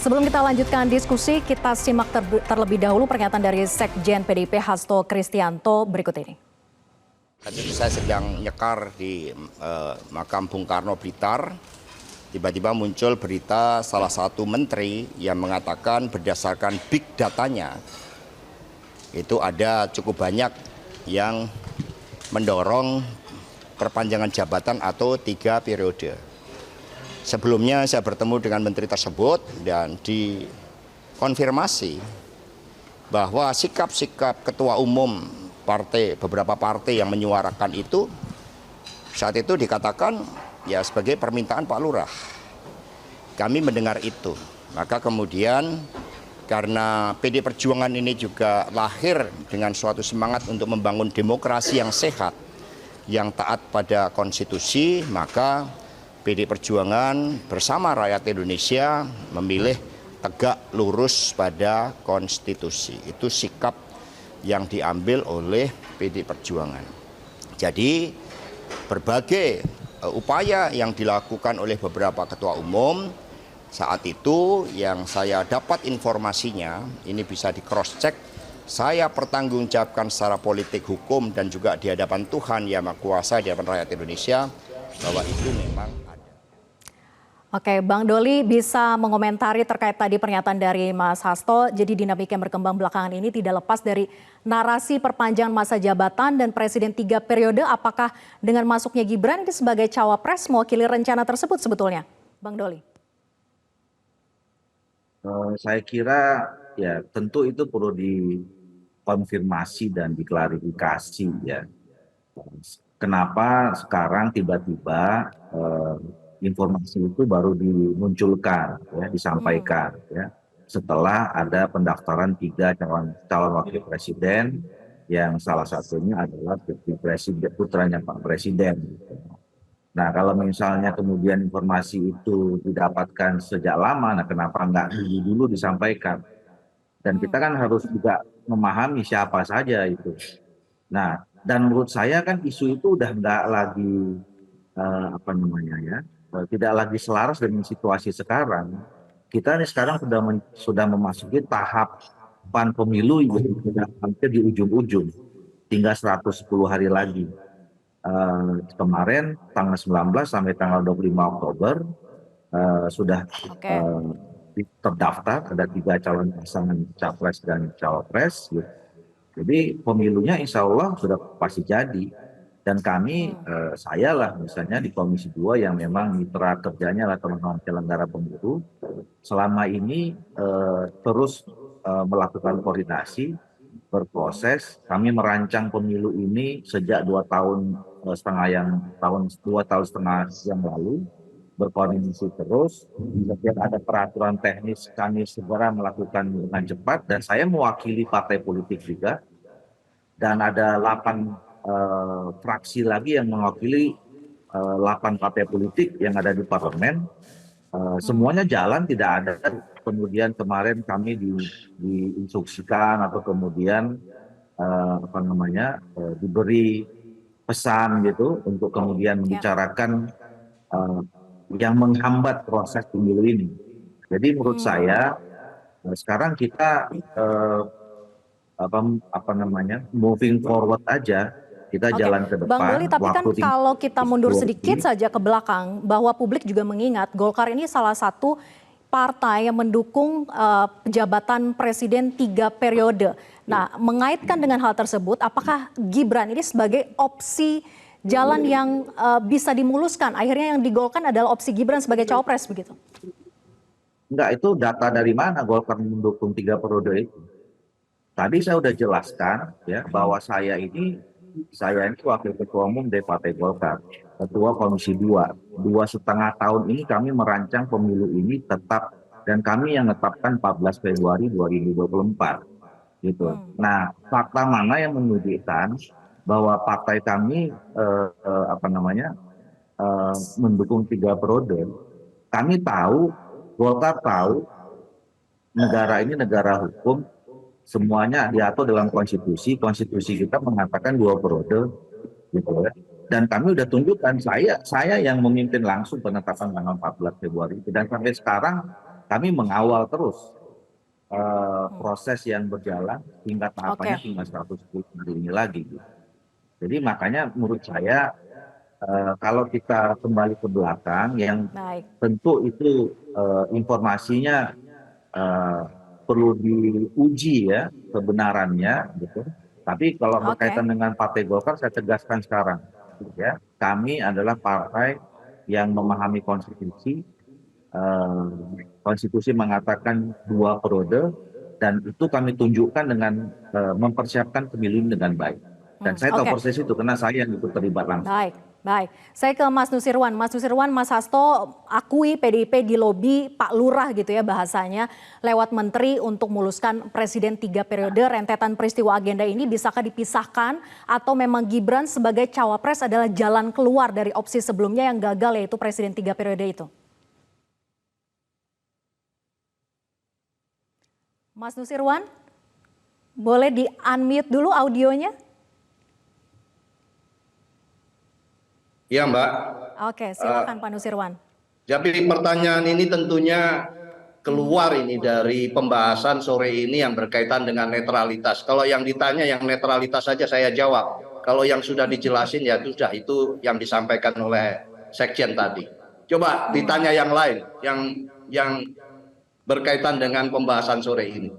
Sebelum kita lanjutkan diskusi, kita simak terlebih dahulu pernyataan dari Sekjen PDIP Hasto Kristianto berikut ini. Tadi saya sedang nyekar di makam Bung Karno Blitar, tiba-tiba muncul berita salah satu menteri yang mengatakan berdasarkan big datanya, itu ada cukup banyak yang mendorong perpanjangan jabatan atau 3 periode. Sebelumnya saya bertemu dengan menteri tersebut dan dikonfirmasi bahwa sikap-sikap ketua umum beberapa partai yang menyuarakan itu saat itu dikatakan ya sebagai permintaan Pak Lurah. Kami mendengar itu, maka kemudian karena PD Perjuangan ini juga lahir dengan suatu semangat untuk membangun demokrasi yang sehat, yang taat pada konstitusi, maka PD Perjuangan bersama rakyat Indonesia memilih tegak lurus pada konstitusi. Itu sikap yang diambil oleh PD Perjuangan. Jadi berbagai upaya yang dilakukan oleh beberapa ketua umum saat itu yang saya dapat informasinya, ini bisa di cross check, saya pertanggungjawabkan secara politik, hukum dan juga di hadapan Tuhan Yang Maha Kuasa, di hadapan rakyat Indonesia bahwa itu memang ada. Oke, Bang Doli bisa mengomentari terkait tadi pernyataan dari Mas Hasto. Jadi dinamika yang berkembang belakangan ini tidak lepas dari narasi perpanjangan masa jabatan dan presiden 3 periode. Apakah dengan masuknya Gibran ini sebagai cawapres mewakili rencana tersebut sebetulnya, Bang Doli? Saya kira ya tentu itu perlu dikonfirmasi dan diklarifikasi ya. Kenapa sekarang tiba-tiba informasi itu baru dimunculkan, ya, disampaikan, ya, setelah ada pendaftaran 3 calon wakil presiden yang salah satunya adalah putranya Pak Presiden. Nah, kalau misalnya kemudian informasi itu didapatkan sejak lama, nah kenapa nggak dulu disampaikan? Dan kita kan harus juga memahami siapa saja itu. Nah, dan menurut saya kan isu itu udah nggak lagi tidak lagi selaras dengan situasi sekarang. Kita ini sekarang sudah memasuki tahapan pemilu yang sudah hampir di ujung-ujung, tinggal 110 hari lagi. Kemarin tanggal 19 sampai tanggal 25 Oktober sudah terdaftar, ada 3 calon pasangan capres dan cawapres. Jadi pemilunya insya Allah sudah pasti jadi. Dan kami, saya lah misalnya di Komisi 2 yang memang mitra kerjanya adalah teman-teman penyelenggara pemilu, selama ini terus melakukan koordinasi, berproses. Kami merancang pemilu ini sejak 2 tahun setengah yang lalu, berkoordinasi terus. Setiap ada peraturan teknis kami segera melakukan dengan cepat, dan saya mewakili partai politik juga, dan ada 8 fraksi lagi yang mewakili 8 partai politik yang ada di parlemen. Semuanya jalan, tidak ada kemudian kemarin kami diinstruksikan atau kemudian diberi pesan gitu untuk kemudian membicarakan yang menghambat proses pemilu ini. Jadi menurut saya sekarang kita moving forward aja. Kita jalan ke depan. Bang Doli, tapi kan kalau kita mundur sedikit saja ke belakang, bahwa publik juga mengingat Golkar ini salah satu partai yang mendukung jabatan presiden 3 periode. Nah, mengaitkan dengan hal tersebut, apakah Gibran ini sebagai opsi jalan yang bisa dimuluskan? Akhirnya yang digolkan adalah opsi Gibran sebagai cawapres begitu? Enggak, itu data dari mana Golkar mendukung 3 periode itu? Tadi saya sudah jelaskan ya bahwa saya ini wakil ketua umum dari Partai Golkar, ketua Komisi 2. 2,5 tahun ini kami merancang pemilu ini tetap, dan kami yang menetapkan 14 Februari 2024. Gitu. Nah, fakta mana yang menunjukkan bahwa partai kami mendukung 3 periode? Kami tahu, Golkar tahu, negara ini negara hukum. Semuanya diatur dalam konstitusi. Konstitusi kita mengatakan 2 periode, gitu ya. Dan kami sudah tunjukkan, saya yang memimpin langsung penetapan tanggal 14 Februari itu. Dan sampai sekarang kami mengawal terus proses yang berjalan hingga tahapannya Oke, tinggal 110 hari ini lagi. Gitu. Jadi makanya menurut saya kalau kita kembali ke belakang, yang baik. tentu itu informasinya eh, perlu diuji ya kebenarannya, gitu. Tapi kalau Oke, berkaitan dengan Partai Golkar, saya tegaskan sekarang, ya, kami adalah partai yang memahami konstitusi. Eh, Konstitusi mengatakan 2 periode, dan itu kami tunjukkan dengan mempersiapkan pemilu dengan baik. Dan saya tahu oke. proses itu karena saya yang ikut terlibat langsung. Baik, baik. Saya ke Mas Nusirwan. Mas Nusirwan, Mas Hasto akui PDIP di lobi Pak Lurah gitu ya bahasanya lewat menteri untuk muluskan presiden 3 periode. Rentetan peristiwa agenda ini bisakah dipisahkan atau memang Gibran sebagai cawapres adalah jalan keluar dari opsi sebelumnya yang gagal yaitu presiden 3 periode itu? Mas Nusirwan, boleh di-unmute dulu audionya? Iya, Mbak. Oke, silakan Pak Nusirwan. Jadi pertanyaan ini tentunya keluar ini dari pembahasan sore ini yang berkaitan dengan netralitas. Kalau yang ditanya yang netralitas saja saya jawab. Kalau yang sudah dijelasin ya sudah, itu yang disampaikan oleh Sekjen tadi. Coba ditanya yang lain yang berkaitan dengan pembahasan sore ini.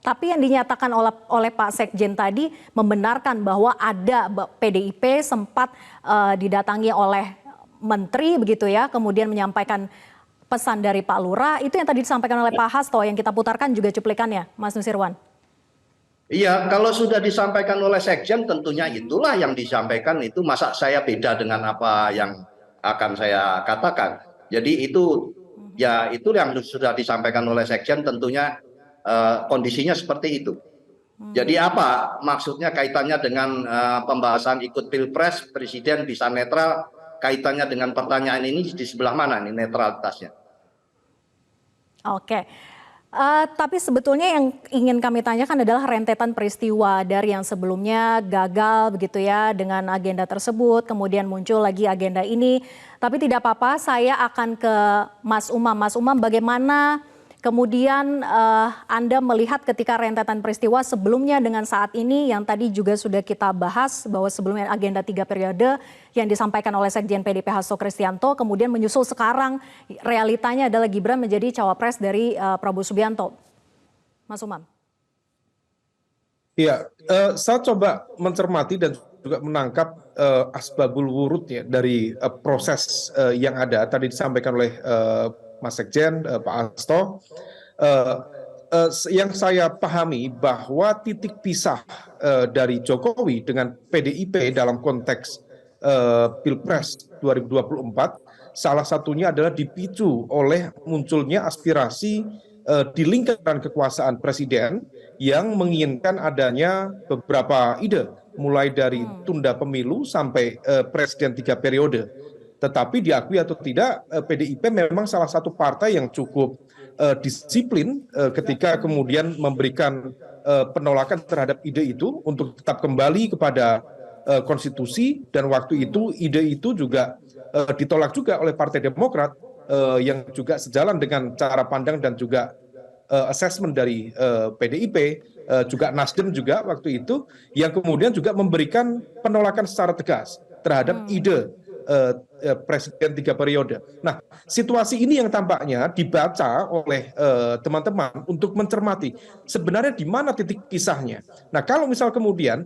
Tapi yang dinyatakan oleh Pak Sekjen tadi membenarkan bahwa ada PDIP sempat didatangi oleh menteri begitu ya, kemudian menyampaikan pesan dari Pak Lurah. Itu yang tadi disampaikan oleh Pak Hasto yang kita putarkan juga cuplikannya, Mas Nusirwan. Iya, kalau sudah disampaikan oleh Sekjen tentunya itulah yang disampaikan, itu masa saya beda dengan apa yang akan saya katakan. Jadi itu ya itu yang sudah disampaikan oleh Sekjen, tentunya kondisinya seperti itu. Jadi apa maksudnya kaitannya dengan pembahasan ikut pilpres, presiden bisa netral, kaitannya dengan pertanyaan ini di sebelah mana nih netralitasnya? Oke. Tapi sebetulnya yang ingin kami tanyakan adalah rentetan peristiwa dari yang sebelumnya gagal begitu ya dengan agenda tersebut, kemudian muncul lagi agenda ini. Tapi tidak apa-apa, saya akan ke Mas Umam. Mas Umam, bagaimana kemudian Anda melihat ketika rentetan peristiwa sebelumnya dengan saat ini yang tadi juga sudah kita bahas bahwa sebelumnya agenda 3 periode yang disampaikan oleh Sekjen PDIP Hasto Kristianto, kemudian menyusul sekarang realitanya adalah Gibran menjadi cawapres dari Prabowo Subianto. Mas Umam. Iya, saya coba mencermati dan juga menangkap asbabul wurud ya dari proses yang ada tadi disampaikan oleh Mas Sekjen, Pak Hasto. Yang saya pahami bahwa titik pisah dari Jokowi dengan PDIP dalam konteks Pilpres 2024 salah satunya adalah dipicu oleh munculnya aspirasi di lingkaran kekuasaan presiden yang menginginkan adanya beberapa ide, mulai dari tunda pemilu sampai presiden 3 periode. Tetapi diakui atau tidak, PDIP memang salah satu partai yang cukup disiplin ketika kemudian memberikan penolakan terhadap ide itu untuk tetap kembali kepada konstitusi, dan waktu itu ide itu juga ditolak juga oleh Partai Demokrat yang juga sejalan dengan cara pandang dan juga assessment dari PDIP, juga Nasdem juga waktu itu yang kemudian juga memberikan penolakan secara tegas terhadap ide presiden 3 periode. Nah, situasi ini yang tampaknya dibaca oleh teman-teman untuk mencermati sebenarnya di mana titik pisahnya. Nah, kalau misal kemudian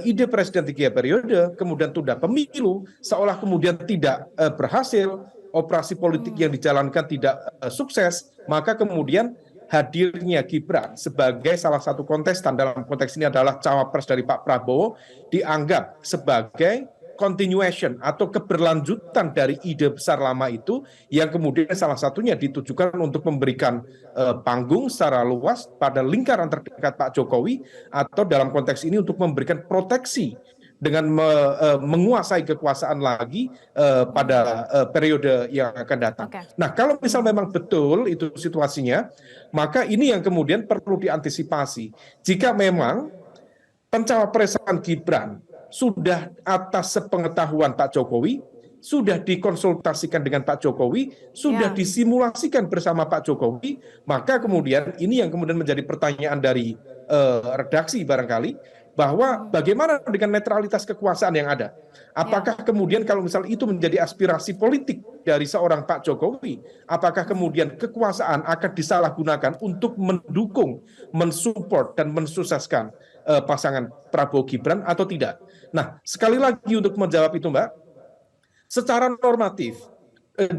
ide presiden 3 periode kemudian tunda pemilu seolah kemudian tidak berhasil, operasi politik yang dijalankan tidak sukses, maka kemudian hadirnya Gibran sebagai salah satu kontestan dalam konteks ini adalah cawapres dari Pak Prabowo dianggap sebagai continuation atau keberlanjutan dari ide besar lama itu yang kemudian salah satunya ditujukan untuk memberikan panggung secara luas pada lingkaran terdekat Pak Jokowi, atau dalam konteks ini untuk memberikan proteksi dengan menguasai kekuasaan lagi pada periode yang akan datang. Okay. Nah, kalau misal memang betul itu situasinya, maka ini yang kemudian perlu diantisipasi. Jika memang pencawapresan Gibran sudah atas sepengetahuan Pak Jokowi, sudah dikonsultasikan dengan Pak Jokowi, sudah disimulasikan bersama Pak Jokowi, maka kemudian ini yang kemudian menjadi pertanyaan dari redaksi barangkali, bahwa bagaimana dengan netralitas kekuasaan yang ada? Apakah kemudian kalau misal itu menjadi aspirasi politik dari seorang Pak Jokowi, apakah kemudian kekuasaan akan disalahgunakan untuk mendukung, mensupport, dan mensukseskan pasangan Prabowo Gibran atau tidak? Nah, sekali lagi untuk menjawab itu, Mbak, secara normatif,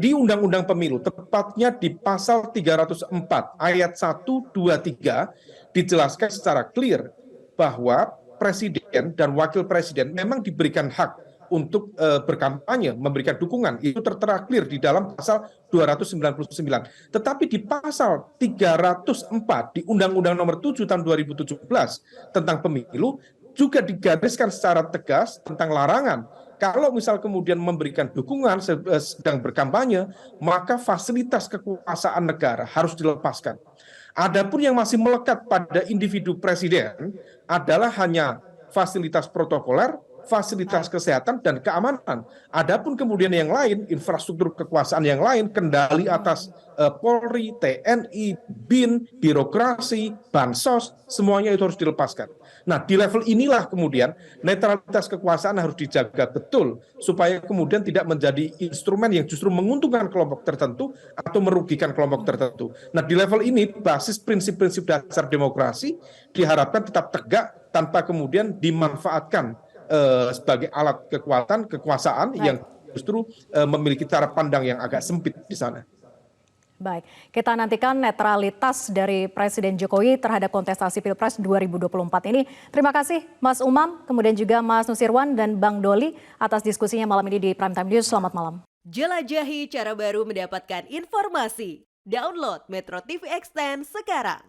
di Undang-Undang Pemilu, tepatnya di pasal 304 ayat 1, 2, 3, dijelaskan secara clear bahwa presiden dan wakil presiden memang diberikan hak untuk berkampanye, memberikan dukungan. Itu tertera clear di dalam pasal 299. Tetapi di pasal 304 di Undang-Undang Nomor 7 tahun 2017 tentang pemilu juga digariskan secara tegas tentang larangan. Kalau misal kemudian memberikan dukungan sedang berkampanye, maka fasilitas kekuasaan negara harus dilepaskan. Adapun yang masih melekat pada individu presiden adalah hanya fasilitas protokoler, fasilitas kesehatan, dan keamanan. Adapun kemudian yang lain, infrastruktur kekuasaan yang lain, kendali atas Polri, TNI, BIN, birokrasi, bansos, semuanya itu harus dilepaskan. Nah, di level inilah kemudian netralitas kekuasaan harus dijaga betul supaya kemudian tidak menjadi instrumen yang justru menguntungkan kelompok tertentu atau merugikan kelompok tertentu. Nah, di level ini basis prinsip-prinsip dasar demokrasi diharapkan tetap tegak tanpa kemudian dimanfaatkan sebagai alat kekuasaan yang justru memiliki cara pandang yang agak sempit di sana. Baik, kita nantikan netralitas dari Presiden Jokowi terhadap kontestasi Pilpres 2024 ini. Terima kasih Mas Umam, kemudian juga Mas Nusirwan dan Bang Doli atas diskusinya malam ini di Prime Time News. Selamat malam. Jelajahi cara baru mendapatkan informasi. Download Metro TV Extend sekarang.